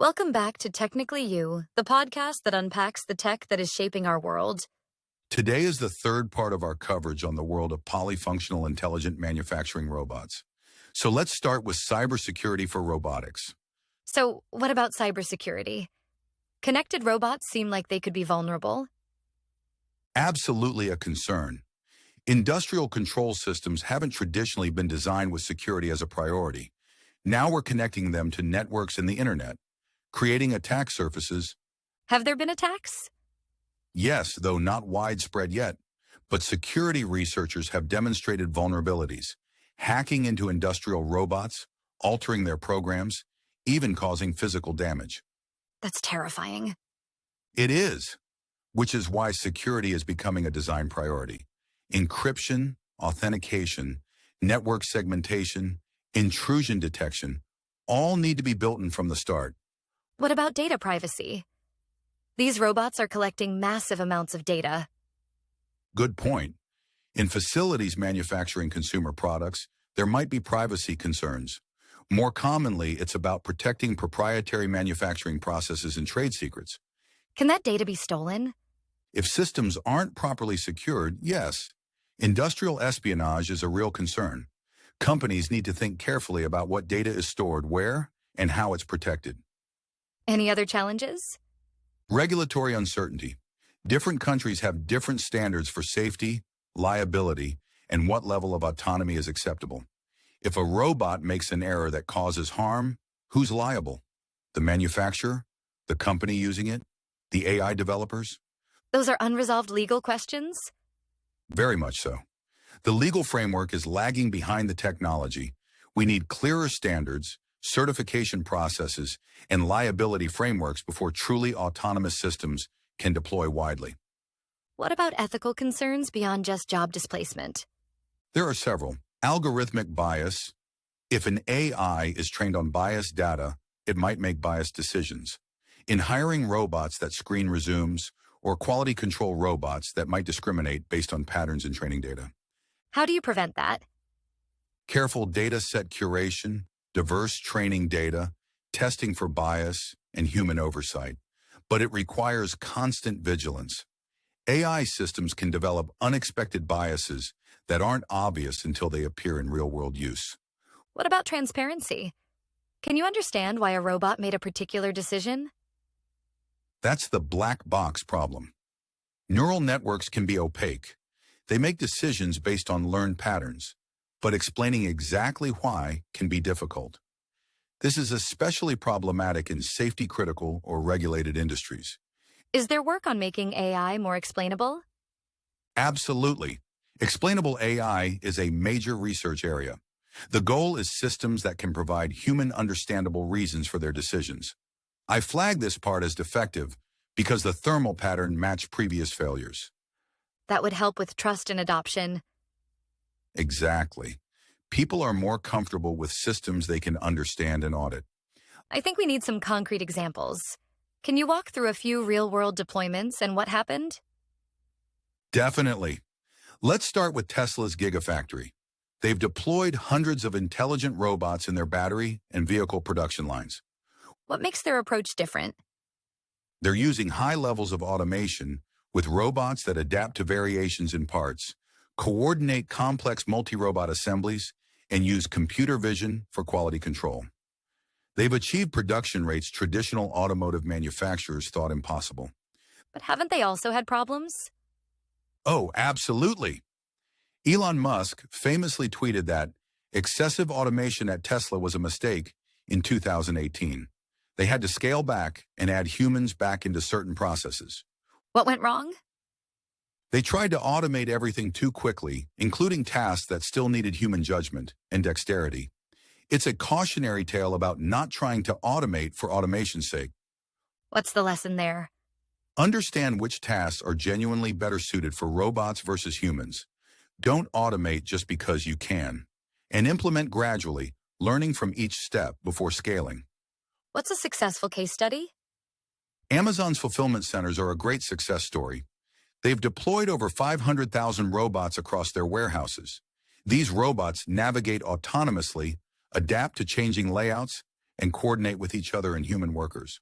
Welcome back to Technically You, the podcast that unpacks the tech that is shaping our world. Today is the third part of our coverage on the world of polyfunctional intelligent manufacturing robots. So let's start with cybersecurity for robotics. So, what about cybersecurity? Connected robots seem like they could be vulnerable. Absolutely a concern. Industrial control systems haven't traditionally been designed with security as a priority. Now we're connecting them to networks and the internet, creating attack surfaces. Have there been attacks? Yes, though not widespread yet, but security researchers have demonstrated vulnerabilities, hacking into industrial robots, altering their programs, even causing physical damage. That's terrifying. It is, which is why security is becoming a design priority. Encryption, authentication, network segmentation, intrusion detection, all need to be built in from the start. What about data privacy? These robots are collecting massive amounts of data. Good point. In facilities manufacturing consumer products, there might be privacy concerns. More commonly, it's about protecting proprietary manufacturing processes and trade secrets. Can that data be stolen? If systems aren't properly secured, yes. Industrial espionage is a real concern. Companies need to think carefully about what data is stored where and how it's protected. Any other challenges? Regulatory uncertainty. Different countries have different standards for safety, liability, and what level of autonomy is acceptable. If a robot makes an error that causes harm, who's liable? The manufacturer? The company using it? The AI developers? Those are unresolved legal questions? Very much so. The legal framework is lagging behind the technology. We need clearer standards, certification processes, and liability frameworks before truly autonomous systems can deploy widely. What about ethical concerns beyond just job displacement? There are several. Algorithmic bias. If an AI is trained on biased data, it might make biased decisions. In hiring robots that screen resumes, or quality control robots that might discriminate based on patterns in training data. How do you prevent that? Careful data set curation, diverse training data, testing for bias, and human oversight. But it requires constant vigilance. AI systems can develop unexpected biases that aren't obvious until they appear in real-world use. What about transparency? Can you understand why a robot made a particular decision? That's the black box problem. Neural networks can be opaque. They make decisions based on learned patterns, but explaining exactly why can be difficult. This is especially problematic in safety-critical or regulated industries. Is there work on making AI more explainable? Absolutely. Explainable AI is a major research area. The goal is systems that can provide human-understandable reasons for their decisions. I flag this part as defective because the thermal pattern matched previous failures. That would help with trust and adoption. Exactly. People are more comfortable with systems they can understand and audit. I think we need some concrete examples. Can you walk through a few real-world deployments and what happened? Definitely. Let's start with Tesla's Gigafactory. They've deployed hundreds of intelligent robots in their battery and vehicle production lines. What makes their approach different? They're using high levels of automation with robots that adapt to variations in parts, coordinate complex multi-robot assemblies, and use computer vision for quality control. They've achieved production rates traditional automotive manufacturers thought impossible. But haven't they also had problems? Oh, absolutely. Elon Musk famously tweeted that excessive automation at Tesla was a mistake in 2018. They had to scale back and add humans back into certain processes. What went wrong? They tried to automate everything too quickly, including tasks that still needed human judgment and dexterity. It's a cautionary tale about not trying to automate for automation's sake. What's the lesson there? Understand which tasks are genuinely better suited for robots versus humans. Don't automate just because you can. And implement gradually, learning from each step before scaling. What's a successful case study? Amazon's fulfillment centers are a great success story. They've deployed over 500,000 robots across their warehouses. These robots navigate autonomously, adapt to changing layouts, and coordinate with each other and human workers.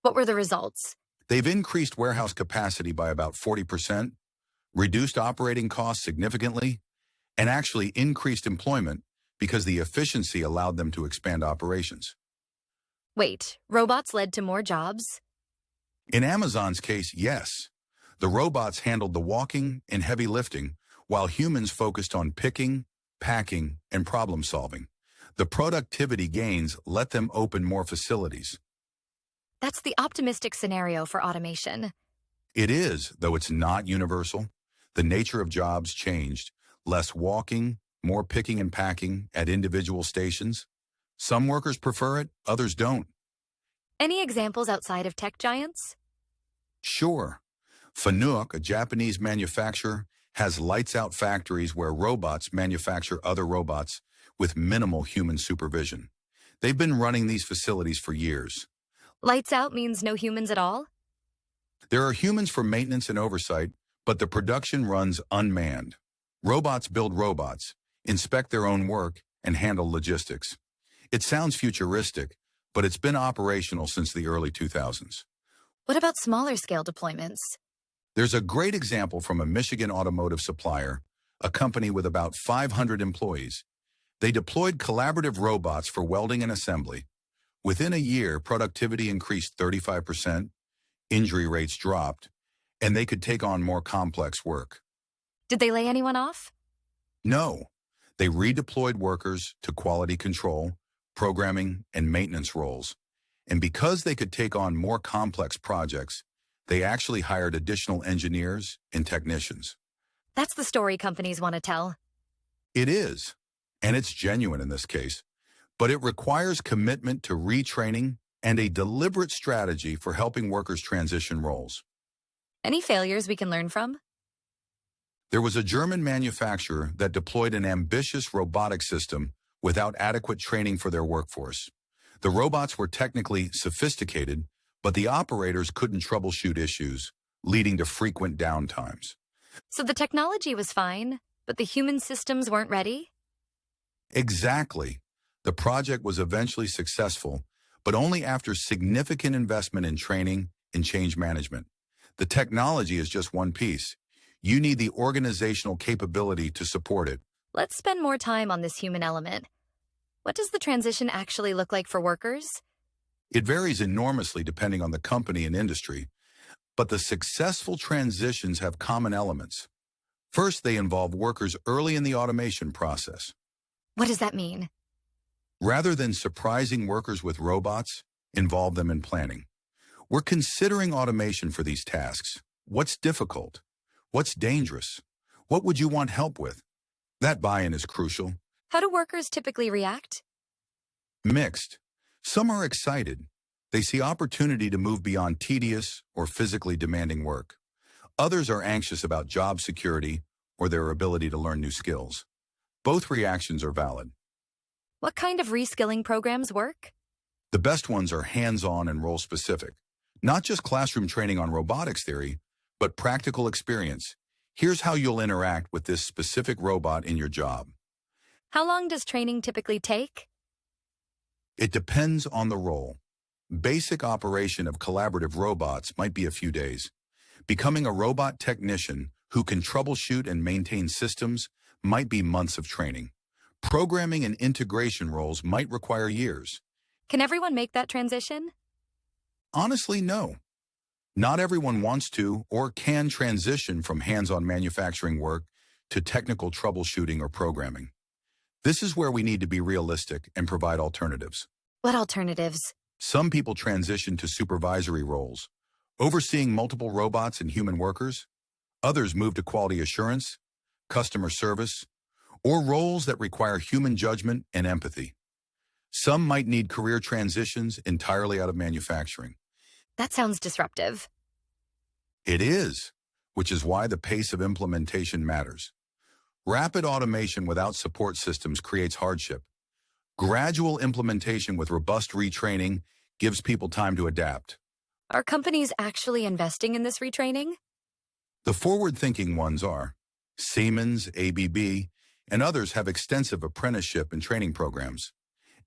What were the results? They've increased warehouse capacity by about 40%, reduced operating costs significantly, and actually increased employment because the efficiency allowed them to expand operations. Wait, robots led to more jobs? In Amazon's case, yes. The robots handled the walking and heavy lifting, while humans focused on picking, packing, and problem solving. The productivity gains let them open more facilities. That's the optimistic scenario for automation. It is, though it's not universal. The nature of jobs changed. Less walking, more picking and packing at individual stations. Some workers prefer it, others don't. Any examples outside of tech giants? Sure. Fanuc, a Japanese manufacturer, has lights-out factories where robots manufacture other robots with minimal human supervision. They've been running these facilities for years. Lights out means no humans at all? There are humans for maintenance and oversight, but the production runs unmanned. Robots build robots, inspect their own work, and handle logistics. It sounds futuristic, but it's been operational since the early 2000s. What about smaller scale deployments? There's a great example from a Michigan automotive supplier, a company with about 500 employees. They deployed collaborative robots for welding and assembly. Within a year, productivity increased 35%, injury rates dropped, and they could take on more complex work. Did they lay anyone off? No, they redeployed workers to quality control, programming, and maintenance roles. And because they could take on more complex projects, they actually hired additional engineers and technicians. That's the story companies want to tell. It is, and it's genuine in this case, but it requires commitment to retraining and a deliberate strategy for helping workers transition roles. Any failures we can learn from? There was a German manufacturer that deployed an ambitious robotic system without adequate training for their workforce. The robots were technically sophisticated, but the operators couldn't troubleshoot issues, leading to frequent downtimes. So the technology was fine, but the human systems weren't ready? Exactly. The project was eventually successful, but only after significant investment in training and change management. The technology is just one piece. You need the organizational capability to support it. Let's spend more time on this human element. What does the transition actually look like for workers? It varies enormously depending on the company and industry, but the successful transitions have common elements. First, they involve workers early in the automation process. What does that mean? Rather than surprising workers with robots, involve them in planning. We're considering automation for these tasks. What's difficult? What's dangerous? What would you want help with? That buy-in is crucial. How do workers typically react? Mixed. Some are excited. They see opportunity to move beyond tedious or physically demanding work. Others are anxious about job security or their ability to learn new skills. Both reactions are valid. What kind of reskilling programs work? The best ones are hands-on and role-specific. Not just classroom training on robotics theory, but practical experience. Here's how you'll interact with this specific robot in your job. How long does training typically take? It depends on the role. Basic operation of collaborative robots might be a few days. Becoming a robot technician who can troubleshoot and maintain systems might be months of training. Programming and integration roles might require years. Can everyone make that transition? Honestly, no. Not everyone wants to or can transition from hands-on manufacturing work to technical troubleshooting or programming. This is where we need to be realistic and provide alternatives. What alternatives? Some people transition to supervisory roles, overseeing multiple robots and human workers. Others move to quality assurance, customer service, or roles that require human judgment and empathy. Some might need career transitions entirely out of manufacturing. That sounds disruptive. It is, which is why the pace of implementation matters. Rapid automation without support systems creates hardship. Gradual implementation with robust retraining gives people time to adapt. Are companies actually investing in this retraining? The forward-thinking ones are. Siemens, ABB, and others have extensive apprenticeship and training programs.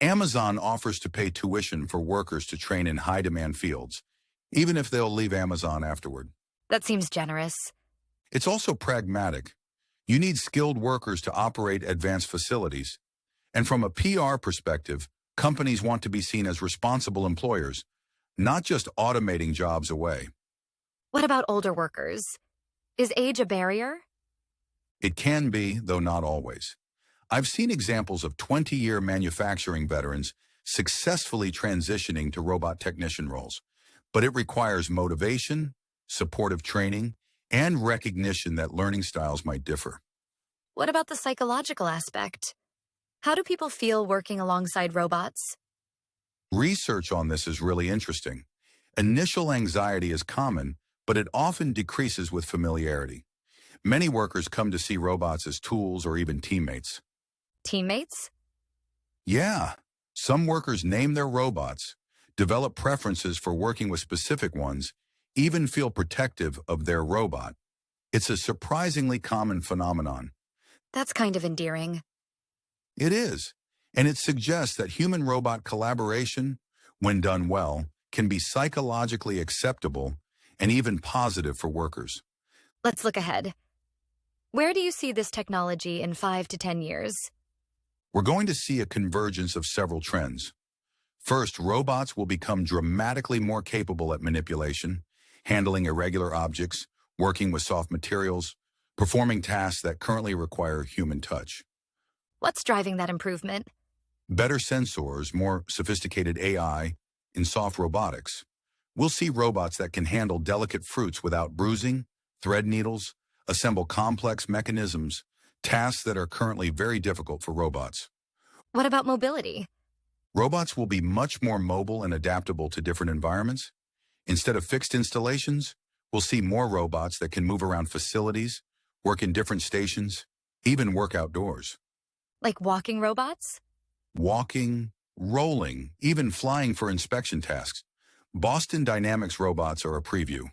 Amazon offers to pay tuition for workers to train in high-demand fields, even if they'll leave Amazon afterward. That seems generous. It's also pragmatic. You need skilled workers to operate advanced facilities. And from a PR perspective, companies want to be seen as responsible employers, not just automating jobs away. What about older workers? Is age a barrier? It can be, though not always. I've seen examples of 20-year manufacturing veterans successfully transitioning to robot technician roles, but it requires motivation, supportive training, and recognition that learning styles might differ. What about the psychological aspect? How do people feel working alongside robots? Research on this is really interesting. Initial anxiety is common, but it often decreases with familiarity. Many workers come to see robots as tools or even teammates. Teammates? Yeah, some workers name their robots, develop preferences for working with specific ones, even feel protective of their robot. It's a surprisingly common phenomenon. That's kind of endearing. It is, and it suggests that human-robot collaboration, when done well, can be psychologically acceptable and even positive for workers. Let's look ahead. Where do you see this technology in 5 to 10 years? We're going to see a convergence of several trends. First, robots will become dramatically more capable at manipulation, handling irregular objects, working with soft materials, performing tasks that currently require human touch. What's driving that improvement? Better sensors, more sophisticated AI, in soft robotics. We'll see robots that can handle delicate fruits without bruising, thread needles, assemble complex mechanisms, tasks that are currently very difficult for robots. What about mobility? Robots will be much more mobile and adaptable to different environments. Instead of fixed installations, we'll see more robots that can move around facilities, work in different stations, even work outdoors. Like walking robots? Walking, rolling, even flying for inspection tasks. Boston Dynamics robots are a preview.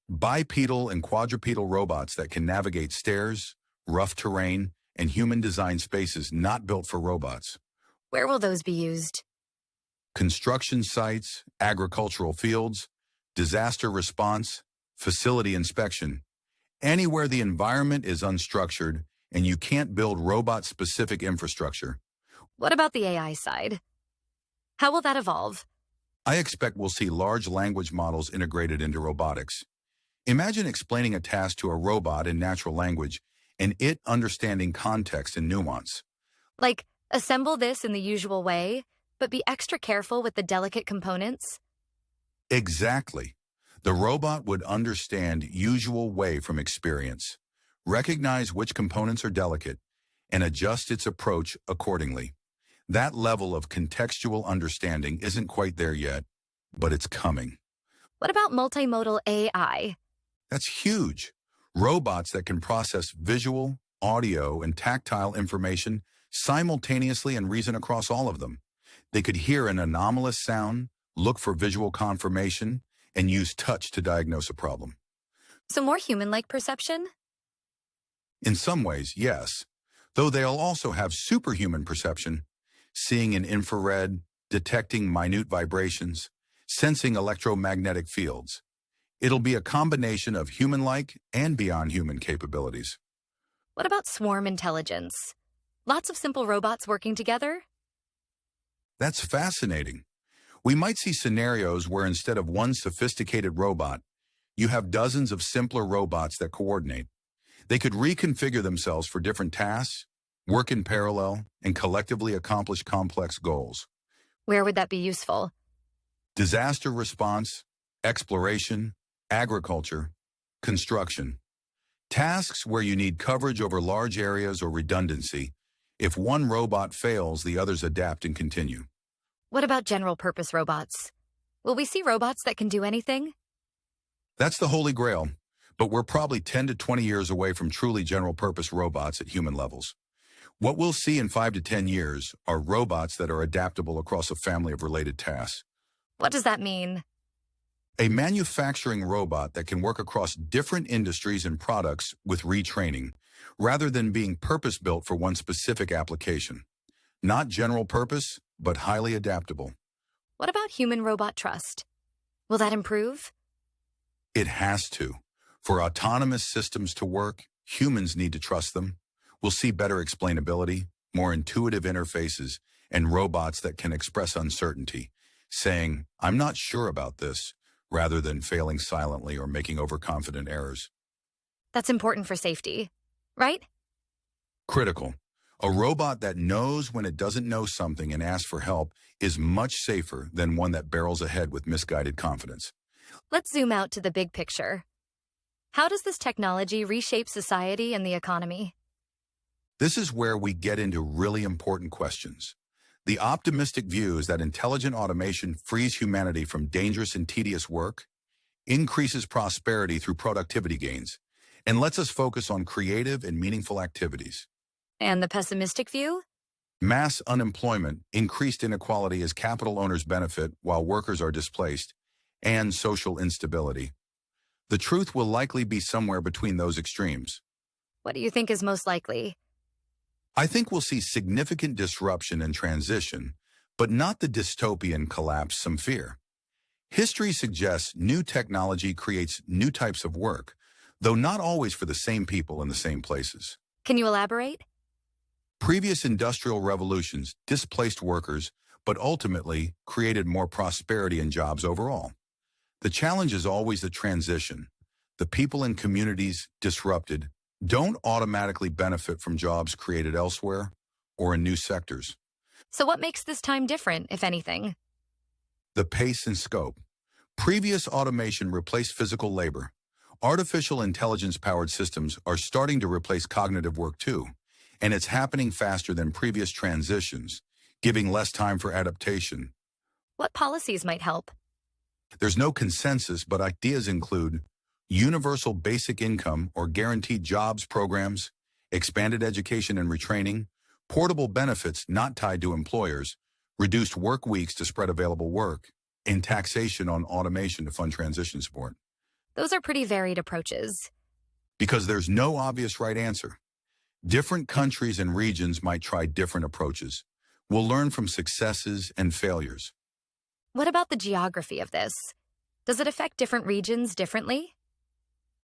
Bipedal and quadrupedal robots that can navigate stairs, rough terrain, and human-designed spaces not built for robots. Where will those be used? Construction sites, agricultural fields, disaster response, facility inspection. Anywhere the environment is unstructured and you can't build robot-specific infrastructure. What about the AI side? How will that evolve? I expect we'll see large language models integrated into robotics. Imagine explaining a task to a robot in natural language and it understanding context and nuance. Like, assemble this in the usual way, but be extra careful with the delicate components? Exactly. The robot would understand usual way from experience, recognize which components are delicate, and adjust its approach accordingly. That level of contextual understanding isn't quite there yet, but it's coming. What about multimodal AI? That's huge. Robots that can process visual, audio, and tactile information simultaneously and reason across all of them. They could hear an anomalous sound, look for visual confirmation, and use touch to diagnose a problem. So more human-like perception? In some ways, yes, though they'll also have superhuman perception, seeing in infrared, detecting minute vibrations, sensing electromagnetic fields. It'll be a combination of human-like and beyond human capabilities. What about swarm intelligence? Lots of simple robots working together? That's fascinating. We might see scenarios where instead of one sophisticated robot, you have dozens of simpler robots that coordinate. They could reconfigure themselves for different tasks, work in parallel, and collectively accomplish complex goals. Where would that be useful? Disaster response, exploration, agriculture, construction. Tasks where you need coverage over large areas or redundancy. If one robot fails, the others adapt and continue. What about general-purpose robots? Will we see robots that can do anything? That's the holy grail, but we're probably 10 to 20 years away from truly general-purpose robots at human levels. What we'll see in 5 to 10 years are robots that are adaptable across a family of related tasks. What does that mean? A manufacturing robot that can work across different industries and products with retraining, rather than being purpose-built for one specific application. Not general purpose, but highly adaptable. What about human-robot trust? Will that improve? It has to. For autonomous systems to work, humans need to trust them. We'll see better explainability, more intuitive interfaces, and robots that can express uncertainty, saying, "I'm not sure about this," rather than failing silently or making overconfident errors. That's important for safety, right? Critical. A robot that knows when it doesn't know something and asks for help is much safer than one that barrels ahead with misguided confidence. Let's zoom out to the big picture. How does this technology reshape society and the economy? This is where we get into really important questions. The optimistic view is that intelligent automation frees humanity from dangerous and tedious work, increases prosperity through productivity gains, and lets us focus on creative and meaningful activities. And the pessimistic view? Mass unemployment, increased inequality as capital owners benefit while workers are displaced, and social instability. The truth will likely be somewhere between those extremes. What do you think is most likely? I think we'll see significant disruption and transition, but not the dystopian collapse some fear. History suggests new technology creates new types of work, though not always for the same people in the same places. Can you elaborate? Previous industrial revolutions displaced workers, but ultimately created more prosperity and jobs overall. The challenge is always the transition. The people and communities disrupted don't automatically benefit from jobs created elsewhere or in new sectors. So what makes this time different, if anything? The pace and scope. Previous automation replaced physical labor. Artificial intelligence-powered systems are starting to replace cognitive work too, and it's happening faster than previous transitions, giving less time for adaptation. What policies might help? There's no consensus, but ideas include universal basic income or guaranteed jobs programs, expanded education and retraining, portable benefits not tied to employers, reduced work weeks to spread available work, and taxation on automation to fund transition support. Those are pretty varied approaches. Because there's no obvious right answer. Different countries and regions might try different approaches. We'll learn from successes and failures. What about the geography of this? Does it affect different regions differently?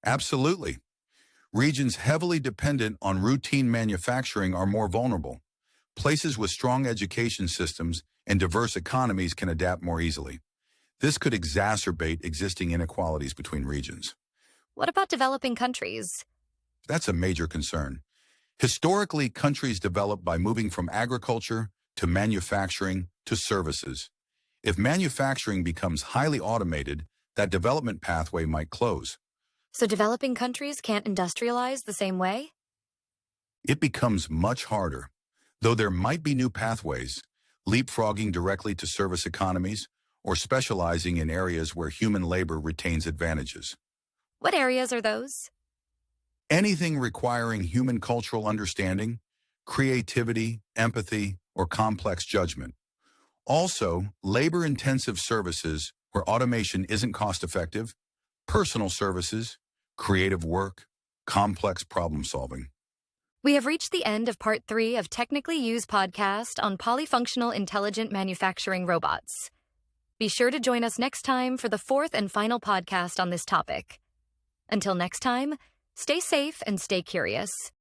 Absolutely. Regions heavily dependent on routine manufacturing are more vulnerable. Places with strong education systems and diverse economies can adapt more easily. This could exacerbate existing inequalities between regions. What about developing countries? That's a major concern. Historically, countries developed by moving from agriculture to manufacturing to services. If manufacturing becomes highly automated, that development pathway might close. So developing countries can't industrialize the same way? It becomes much harder. Though there might be new pathways, leapfrogging directly to service economies, or specializing in areas where human labor retains advantages. What areas are those? Anything requiring human cultural understanding, creativity, empathy, or complex judgment. Also, labor-intensive services where automation isn't cost-effective, personal services, creative work, complex problem-solving. We have reached the end of part 3 of Technically Used podcast on polyfunctional intelligent manufacturing robots. Be sure to join us next time for the 4th and final podcast on this topic. Until next time, stay safe and stay curious.